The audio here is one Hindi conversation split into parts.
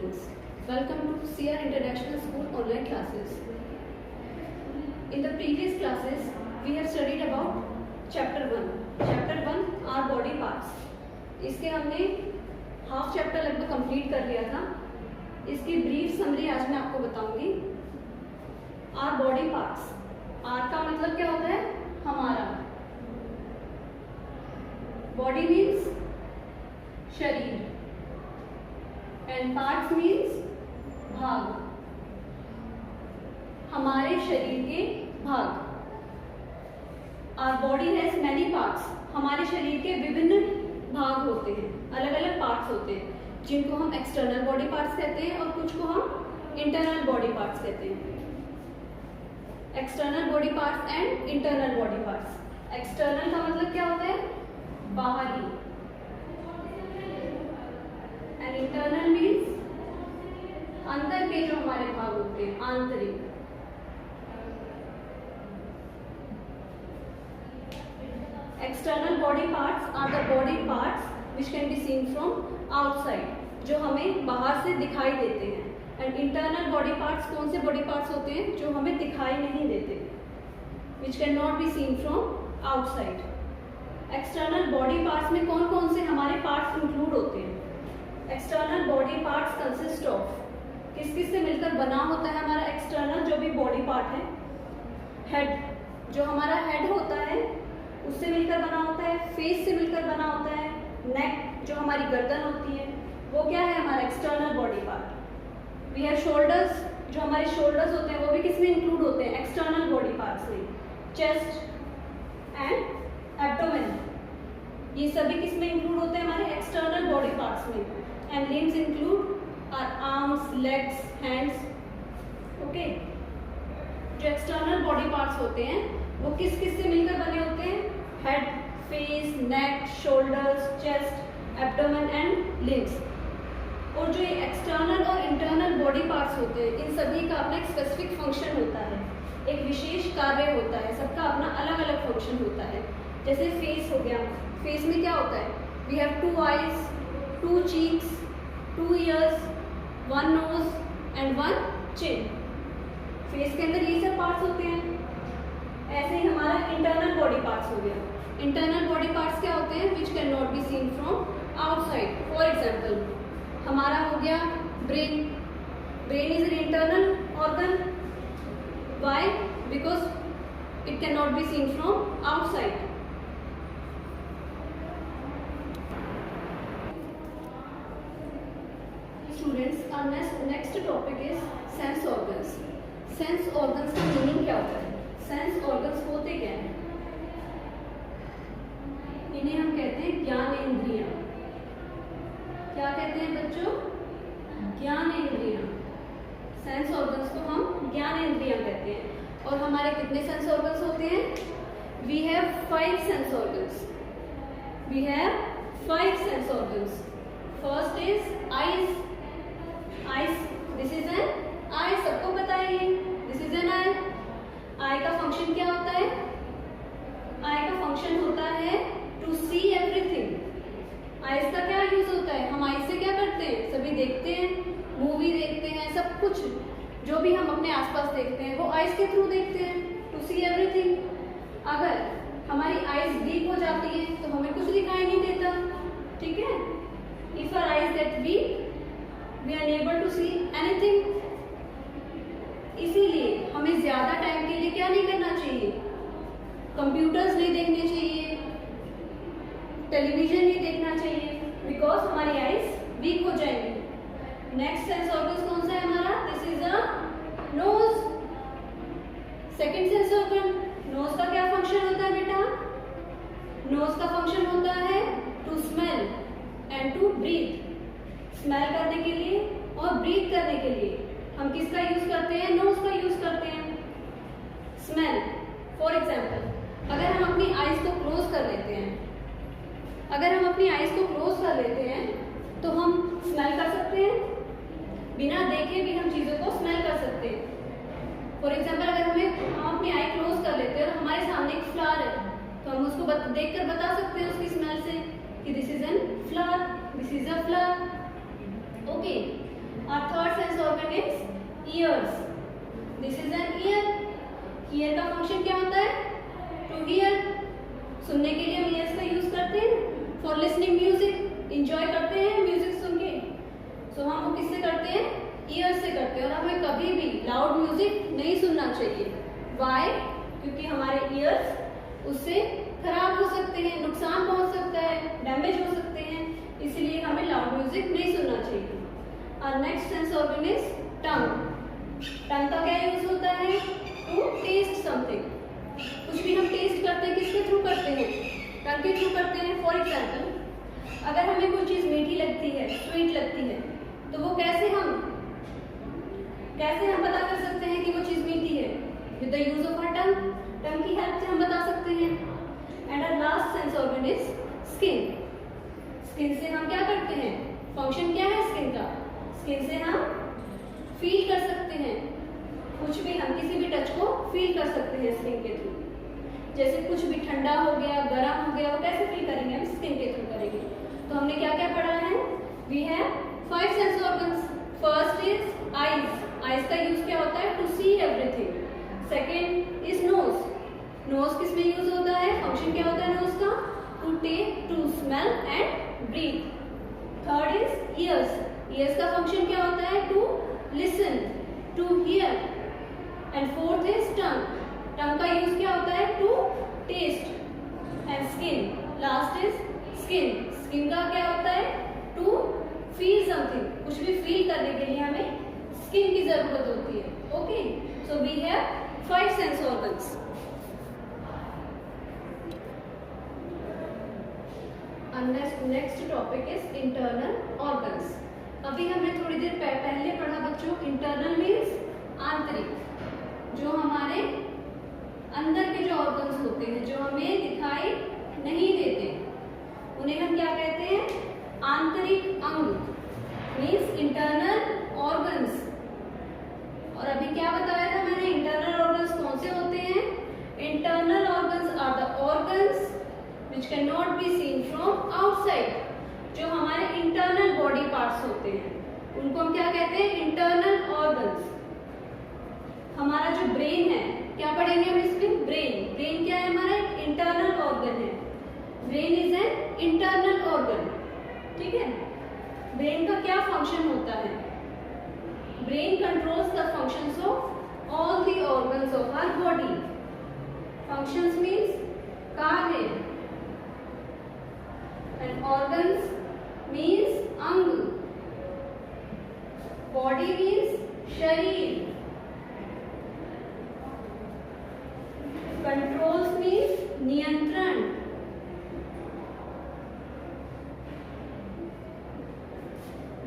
students. Welcome to CR International School online classes. In the previous classes, we have studied about Chapter 1. Chapter 1 are body parts. इसके हमने हाफ चैप्टर लगभग कंप्लीट कर लिया था. इसकी ब्रीफ समरी आज मैं आपको बताऊंगी. Our body parts. आर का मतलब क्या होता है? हमारा. बॉडी मीन्स शरीर एंड पार्ट्स मीन्स भाग. हमारे शरीर के भाग. Our body has many parts. हमारे शरीर के विभिन्न भाग होते हैं, अलग अलग पार्ट्स होते हैं, जिनको हम एक्सटर्नल बॉडी पार्ट्स कहते हैं और कुछ को हम इंटरनल बॉडी पार्ट्स कहते हैं. External body parts and internal body parts. External का मतलब क्या होता है? बाहरी. एंड इंटरनल मीन्स अंदर के जो हमारे भाग होते हैं, आंतरिक. External body parts are the body parts which can be seen from outside, जो हमें बाहर से दिखाई देते हैं. एंड इंटरनल बॉडी पार्ट्स कौन से बॉडी पार्ट्स होते हैं? जो हमें दिखाई नहीं देते, विच can not be seen from outside. External body parts में कौन कौन से हमारे पार्ट्स इंक्लूड होते हैं? External body parts consist of, किस किस से मिलकर बना होता है हमारा एक्सटर्नल जो भी बॉडी पार्ट है? हेड, जो हमारा हेड होता है उससे मिलकर बना होता है. फेस से मिलकर बना होता है. नेक, जो हमारी गर्दन होती है, वो क्या है? हमारा external body part. We have shoulders, जो हमारे शोल्डर्स होते हैं वो भी किसमें इंक्लूड होते हैं? एक्सटर्नल बॉडी पार्ट्स में. चेस्ट एंड एब्डोमेन, ये सभी किसमें इंक्लूड होते हैं? हमारे एक्सटर्नल बॉडी पार्ट्स में. And limbs include are arms, legs, hands. Okay. जो एक्सटर्नल बॉडी पार्ट्स होते हैं वो किस किस से मिलकर बने होते हैं? Head, face, neck, shoulders, chest, abdomen and limbs. और जो ये एक्सटर्नल और इंटरनल बॉडी पार्ट्स होते हैं, इन सभी का अपना एक स्पेसिफिक फंक्शन होता है, एक विशेष कार्य होता है. सबका अपना अलग अलग फंक्शन होता है. जैसे फेस हो गया. फेस में क्या होता है? We have 2 eyes, 2 cheeks, 2 ears, 1 nose and 1 chin. Face के अंदर ये सब पार्ट्स होते हैं. ऐसे ही हमारा इंटरनल बॉडी पार्ट्स हो गया. इंटरनल बॉडी पार्ट्स क्या होते हैं? Which can not be seen from outside. For example, हमारा हो गया brain. Brain is an internal organ. Why? Because it can not be seen from outside. Students, our next topic is sense organs. Sense organs का मीनिंग क्या होता है? सेंस ऑर्गन्स होते क्या हैं? इन्हें हम कहते हैं ज्ञानेंद्रियां. क्या कहते हैं बच्चों? ज्ञानेंद्रियां. सेंस ऑर्गन्स को हम ज्ञानेंद्रियां कहते हैं. और हमारे कितने सेंस ऑर्गन्स होते हैं? We have 5 sense organs. We have 5 sense organs. First is eyes. Eyes, this is an eye. सबको पता है ये. This is an eye. Eye का फंक्शन क्या होता है? आई का फंक्शन होता है टू सी एवरीथिंग. आईज का क्या यूज होता है? हम आईज से क्या करते हैं? सभी देखते हैं, मूवी देखते हैं, सब कुछ जो भी हम अपने आसपास देखते हैं वो आईज के थ्रू देखते हैं, टू सी एवरीथिंग. अगर हमारी आईज वीक हो जाती है तो हमें कुछ दिखाई नहीं देता. ठीक है. If our eyes get weak, we are unable to see anything. इसीलिए हमें ज्यादा टाइम के लिए क्या नहीं करना चाहिए? कंप्यूटर्स नहीं देखने चाहिए, टेलीविजन नहीं देखना चाहिए, बिकॉज हमारी आईज वीक हो जाएंगी. नेक्स्ट सेंस ऑर्गन कौन सा है हमारा? This is a nose. Second sense organ. Nose का क्या फंक्शन होता है बेटा? नोज का फंक्शन होता है to smell and to breathe. Smell करने के लिए और ब्रीथ करने के लिए हम किसका यूज करते हैं? नोज का यूज करते हैं. स्मेल. फॉर एग्जाम्पल, अगर हम अपनी आईज को क्लोज कर लेते हैं, अगर हम अपनी आईज को क्लोज कर लेते हैं तो हम स्मेल कर सकते हैं. बिना देखे भी हम चीजों को स्मेल कर सकते हैं. फॉर एग्जाम्पल, अगर हम अपनी आई क्लोज कर लेते हैं और हमारे सामने एक फ्लावर है तो हम उसको देखकर बता सकते हैं उसकी स्मेल से कि this is an flower, this is a flower. Okay. Our organ is ears. This is an ear. Ear का फंक्शन क्या होता है? To hear. सुनने के लिए हम ईयर्स का यूज करते हैं। फॉर लिसनिंग म्यूजिक, इंजॉय करते हैं म्यूजिक सुन के। सो हम वो किससे करते हैं? ईयर्स से करते हैं। और हमें कभी भी लाउड म्यूजिक नहीं सुनना चाहिए। वाई? क्योंकि हमारे ईयर्स उससे खराब हो सकते हैं, नुकसान पहुंच सकता है, डैमेज हो सकते हैं, इसलिए हमें लाउड म्यूजिक नहीं सुनना चाहिए। और next sense organ is tongue. Tongue का क्या यूज होता है? To taste something. कुछ भी हम टेस्ट करते हैं किसके थ्रू करते हैं? टंग के थ्रू करते हैं। फॉर एग्जाम्पल, अगर हमें कोई चीज मीठी लगती है, स्वीट लगती है, तो वो कैसे हम पता कर सकते हैं कि वो चीज मीठी है? With the use of our tongue. Tongue की हेल्प से हम बता सकते हैं। And our last sense organ is skin. Skin से हम क्या करते हैं? फंक्शन क्या है स्किन का? स्किन से हम फील कर सकते हैं। कुछ भी हम किसी भी टच को फील कर सकते हैं स्किन के थ्रू। जैसे कुछ भी ठंडा हो गया, गर्म हो गया, वो कैसे फील करेंगे? हम स्किन के थ्रू करेंगे। तो हमने क्या क्या पढ़ा है? We have 5 sense organs. First is eyes. Eyes का यूज क्या होता है? To see everything. Second is nose. Nose किस में यूज होता है? फंक्शन क्या होता है नोज का? To take, to smell and breathe. Third is ears. Ears का फंक्शन क्या होता है? To listen, to hear. And fourth is tongue. Tongue का यूज क्या होता है? To taste. And skin, last is skin. Skin का क्या होता है? To feel something. कुछ भी फील करने के लिए हमें स्किन की जरूरत होती है। Okay, so we have 5 sense organs. Next topic is internal organs. अभी हमने थोड़ी देर पहले पढ़ा बच्चों, इंटरनल मीन्स आंतरिक, जो हमारे अंदर के जो ऑर्गन्स होते हैं, जो हमें दिखाई नहीं देते, उन्हें हम क्या कहते हैं? आंतरिक अंग, मीन्स इंटरनल ऑर्गन्स। और अभी क्या बताया था मैंने? इंटरनल ऑर्गन्स कौन से होते हैं? Internal organs are the organs which cannot be seen from outside। जो हमारे इंटरनल बॉडी पार्ट्स होते हैं उनको हम क्या कहते हैं? Internal organs. हमारा जो ब्रेन है, क्या पढ़ेंगे हम इसमें? ब्रेन। ब्रेन क्या है? हमारा एक इंटरनल ऑर्गन है। Brain is an internal organ. ठीक है। ब्रेन का क्या फंक्शन होता है? Brain controls the functions of all the organs of our body. Functions means कार्य, एंड ऑर्गन्स मीन्स अंग, बॉडी मीन्स शरीर, कंट्रोल्स मीन्स नियंत्रण,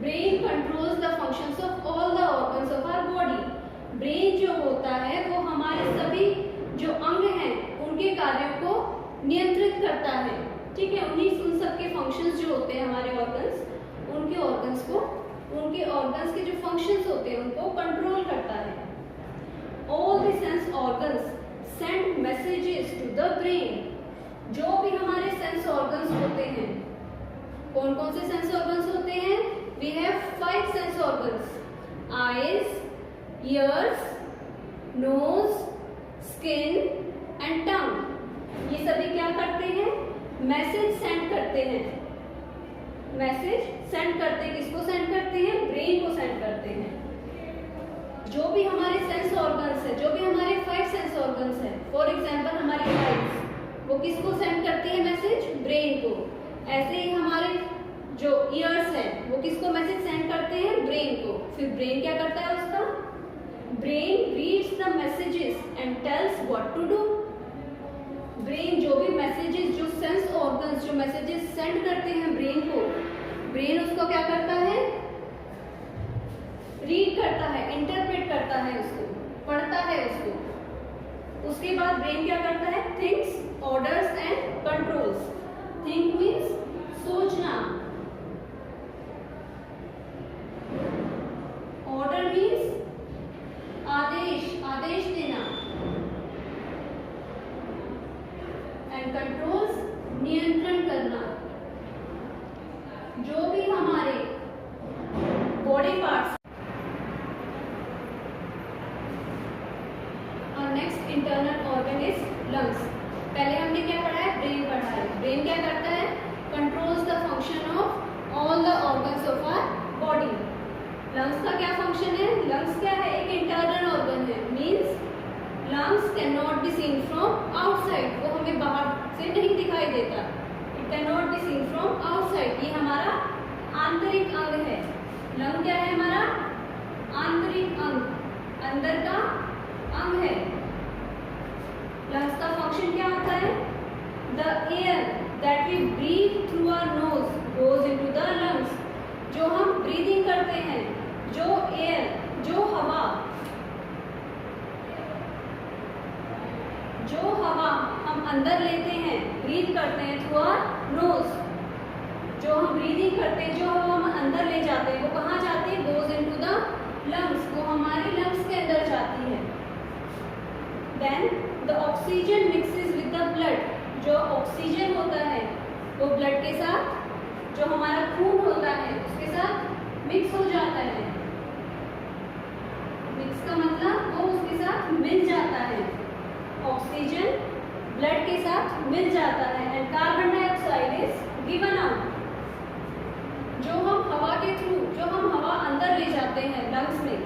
brain controls the functions of all the organs of our body. Brain जो होता है वो हमारे सभी जो अंग हैं उनके कार्यों को नियंत्रित करता है। ठीक है। उन सबके फंक्शंस जो होते हैं हमारे ऑर्गन्स, उनके ऑर्गन्स के जो फंक्शंस होते हैं उनको कंट्रोल करता है। All the sense organs send messages to the brain. जो भी हमारे सेंस ऑर्गन्स होते हैं, कौन कौन से सेंस ऑर्गन्स होते हैं? We have 5 sense organs. Eyes, ears, nose, skin and tongue. ये सभी क्या करते हैं? मैसेज सेंड करते हैं। मैसेज सेंड करते हैं। किसको सेंड करते हैं? ब्रेन को सेंड करते हैं। जो भी हमारे सेंस ऑर्गन्स है, जो भी हमारे 5 सेंस ऑर्गन्स है, फॉर एग्जांपल हमारी आईज, वो किसको सेंड करती है मैसेज? ब्रेन को। ऐसे ही हमारे जो ईयर्स है वो किसको मैसेज सेंड करते हैं? ब्रेन को। फिर ब्रेन क्या करता है उसका? Brain reads the messages and tells what to do. Brain जो भी मैसेजेस, जो सेंस ऑर्गन्स जो मैसेजेस सेंड करते हैं ब्रेन को, ब्रेन उसको क्या करता है? रीड करता है, इंटरप्रेट करता है, उसको पढ़ता है उसको। उसके बाद ब्रेन क्या करता है? Thinks, orders and controls. Think means सोचना, ऑर्डर मीन्स आदेश देना, एंड कंट्रोल्स नियंत्रण करना। जो भी हमारे body parts, parts of our body. Lungs का क्या फंक्शन है? लंग्स क्या है? एक इंटरनल ऑर्गन है, means lungs can not be seen from outside, वो हमें बाहर से नहीं दिखाई देता। It can not be seen from outside, ये हमारा आंतरिक अंग है। लंग क्या है? हमारा आंतरिक अंग, अंदर का अंग है। लंग्स का फंक्शन क्या होता है? The air that we breathe through our nose goes into the lungs. जो हम ब्रीदिंग करते हैं, जो एयर, जो हवा हम अंदर लेते हैं, ब्रीथ करते हैं थ्रू आवर नोज, जो हम ब्रीदिंग करते हैं, जो हवा हम अंदर ले जाते हैं, वो कहाँ जाती है? गोज इनटू द लंग्स, वो हमारे लंग्स के अंदर जाती है। Then the oxygen mixes with the blood, जो ऑक्सीजन होता है वो ब्लड के साथ, जो हमारा खून होता है उसके साथ मिक्स हो जाता है। मिक्स का मतलब वो उसके साथ मिल जाता है। ऑक्सीजन ब्लड के साथ मिल जाता है and carbon dioxide is given out. जो हम हवा के थ्रू, जो हम हवा अंदर ले जाते हैं लंग्स में,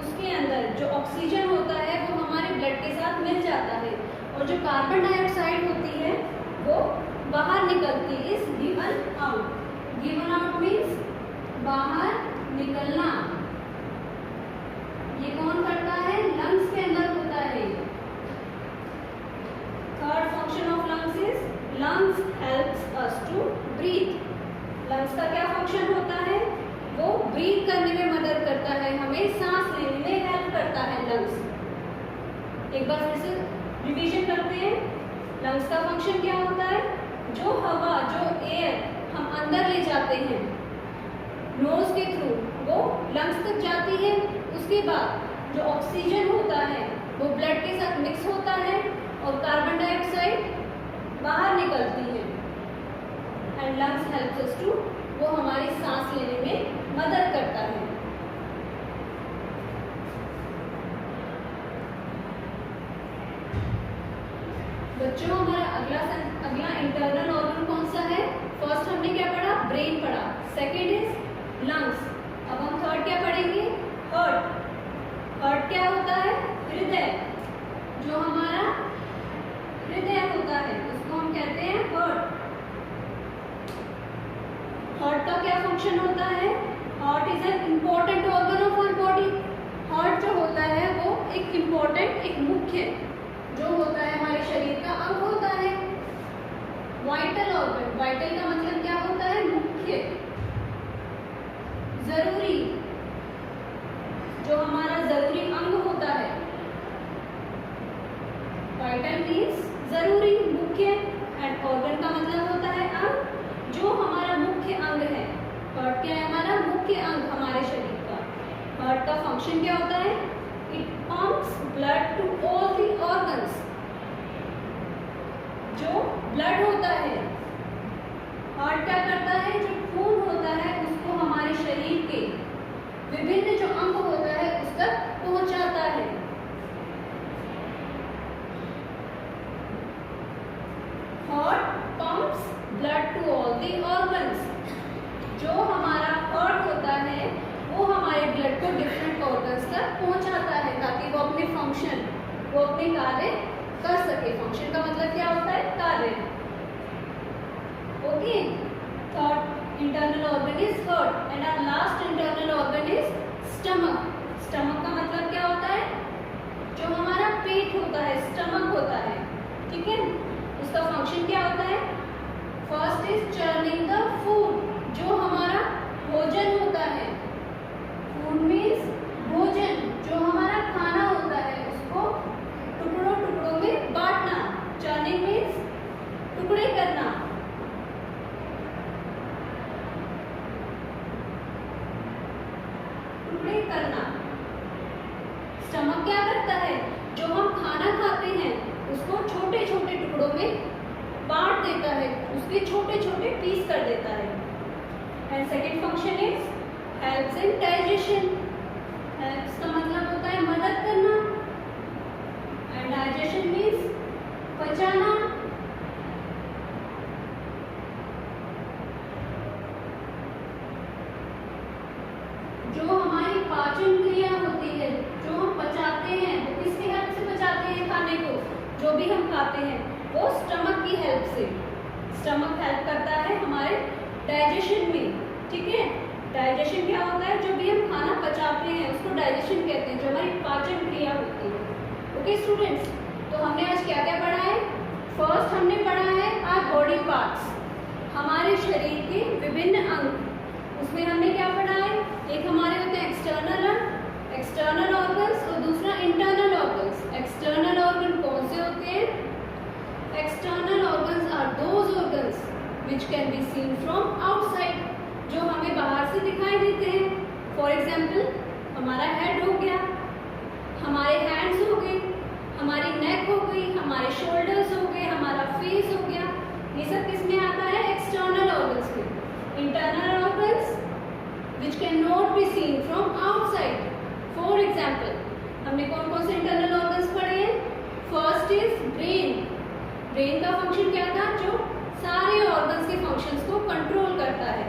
उसके अंदर जो ऑक्सीजन होता है वो हमारे ब्लड के साथ मिल जाता है, और जो कार्बन डाइऑक्साइड होती है वो बाहर निकलती है। Is given out. Given out means बाहर निकलना। ये कौन करता है? लंग्स के अंदर होता है। Third function of lungs is lungs helps us to breathe. Lungs का क्या फंक्शन होता है? वो ब्रीथ करने में मदद करता है, हमें सांस लेने में हेल्प करता है लंग्स। एक बार फिर से रिवीजन करते हैं। लंग्स का फंक्शन क्या होता है? जो हवा, जो एयर हम अंदर ले जाते हैं नोज के थ्रू, वो लंग्स तक जाती है। उसके बाद जो ऑक्सीजन होता है वो ब्लड के साथ मिक्स होता है और कार्बन डाइऑक्साइड बाहर निकलती है। And lungs helps us to, वो हमारी सांस लेने में मदद करता है। बच्चों, हमारा अगला इंटरनल ऑर्गन कौन सा है? फर्स्ट हमने क्या पढ़ा? ब्रेन पढ़ा। Second is lungs. अब हम थर्ड क्या पढ़ेंगे? हार्ट। हार्ट क्या होता है? हृदय। जो हमारा हृदय होता है उसको हम कहते हैं हार्ट। हार्ट का क्या फंक्शन होता है? Heart is an important organ of our body. Heart जो होता है वो एक इम्पोर्टेंट, एक मुख्य जो होता है हमारे शरीर का अंग होता है। Vital organ. वाइटल का मतलब क्या होता है? मुख्य, जरूरी, जो हमारा जरूरी अंग होता है। वाइटल मीन्स जरूरी, मुख्य, एंड ऑर्गन का मतलब होता है अंग, जो हमारा मुख्य अंग है। हार्ट क्या है? हमारा मुख्य अंग हमारे शरीर का। हार्ट का फंक्शन क्या होता है? It pumps blood to all the organs. जो ब्लड होता है, हार्ट क्या करता है? जो खून होता है उसको हमारे शरीर के विभिन्न जो अंग होता है उस तक पहुंचाता है। Heart pumps blood to all the organs. जो हमारा हार्ट होता है वो हमारे ब्लड को डिफरेंट ऑर्गन्स तक पहुंचाता है ताकि वो अपने फंक्शन, वो अपने कार्य कर सके। फंक्शन का मतलब क्या होता है? कार्य। Okay, third internal organ is heart and our last internal organ is stomach. Stomach का मतलब क्या होता है? जो हमारा पेट होता है, स्टमक होता है, ठीक है। उसका फंक्शन क्या होता है? First is churning the food. जो हमारा भोजन होता है, फूड मीन्स भोजन, जो हमारा खाना होता है उसको टुकड़ों टुकड़ों में बांटना। चर्निंग मीन्स टुकड़े करना। टुकड़े करना। स्टमक क्या करता है? जो हम खाना खाते हैं उसको छोटे छोटे टुकड़ों में बांट देता है, उसके छोटे छोटे पीस कर देता है। And second function is helps in digestion. Helps का मतलब होता है मदद करना, एंड डाइजेशन मीन्स पचाना। जो हमारी पाचन क्रिया होती है, जो हम पचाते हैं, वो किसकी हेल्प से पचाते हैं खाने को? जो भी हम खाते हैं वो स्टमक की हेल्प से। स्टमक हेल्प करता है हमारे डाइजेशन में, ठीक है। डाइजेशन क्या होता है? जो भी हम खाना पचाते हैं उसको डाइजेशन कहते हैं, जो हमारी पाचन क्रिया होती है। ओके स्टूडेंट्स, तो हमने आज क्या क्या पढ़ा है? फर्स्ट हमने पढ़ा है आवर बॉडी पार्ट्स, हमारे शरीर के विभिन्न अंग। उसमें हमने क्या पढ़ा है? एक हमारे होते हैं एक्सटर्नल ऑर्गन्स और दूसरा इंटरनल ऑर्गन्स। एक्सटर्नल ऑर्गन कौन से होते हैं? External organs are those organs which can be seen from outside, जो हमें बाहर से दिखाई देते हैं। फॉर एग्जाम्पल, हमारा हेड हो गया, हमारे हैंड्स हो गए, हमारी नेक हो गई, हमारे शोल्डर्स हो गए, हमारा फेस हो गया। ये सब किस में आता है? एक्सटर्नल ऑर्गन्स में। Internal organs which cannot be seen from outside. For example, हमने कौन कौन से इंटरनल ऑर्गन्स पढ़े हैं? First is brain. ब्रेन का फंक्शन क्या था? जो सारे ऑर्गन्स के फंक्शंस को कंट्रोल करता है।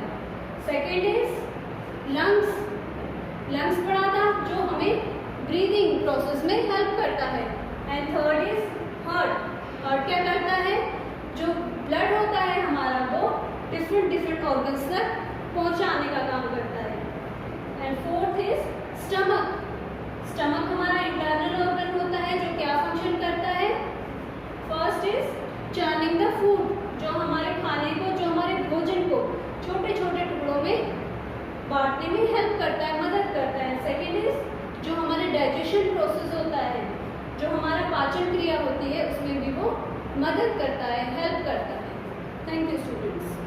Second is lungs. लंग्स पढ़ा था जो हमें ब्रीदिंग प्रोसेस में हेल्प करता है। And third is heart. Heart क्या करता है? जो ब्लड होता है हमारा वो डिफरेंट ऑर्गन्स तक पहुंचाने का काम करता है। And fourth is stomach. Stomach हमारा इंटरनल ऑर्गन होता है जो क्या फंक्शन करता है? First is churning the food, जो हमारे खाने को, जो हमारे भोजन को छोटे छोटे टुकड़ों में बांटने में हेल्प करता है, मदद करता है। सेकेंड इज जो हमारे डाइजेशन प्रोसेस होता है, जो हमारा पाचन क्रिया होती है उसमें भी वो मदद करता है, हेल्प करता है। Thank you students.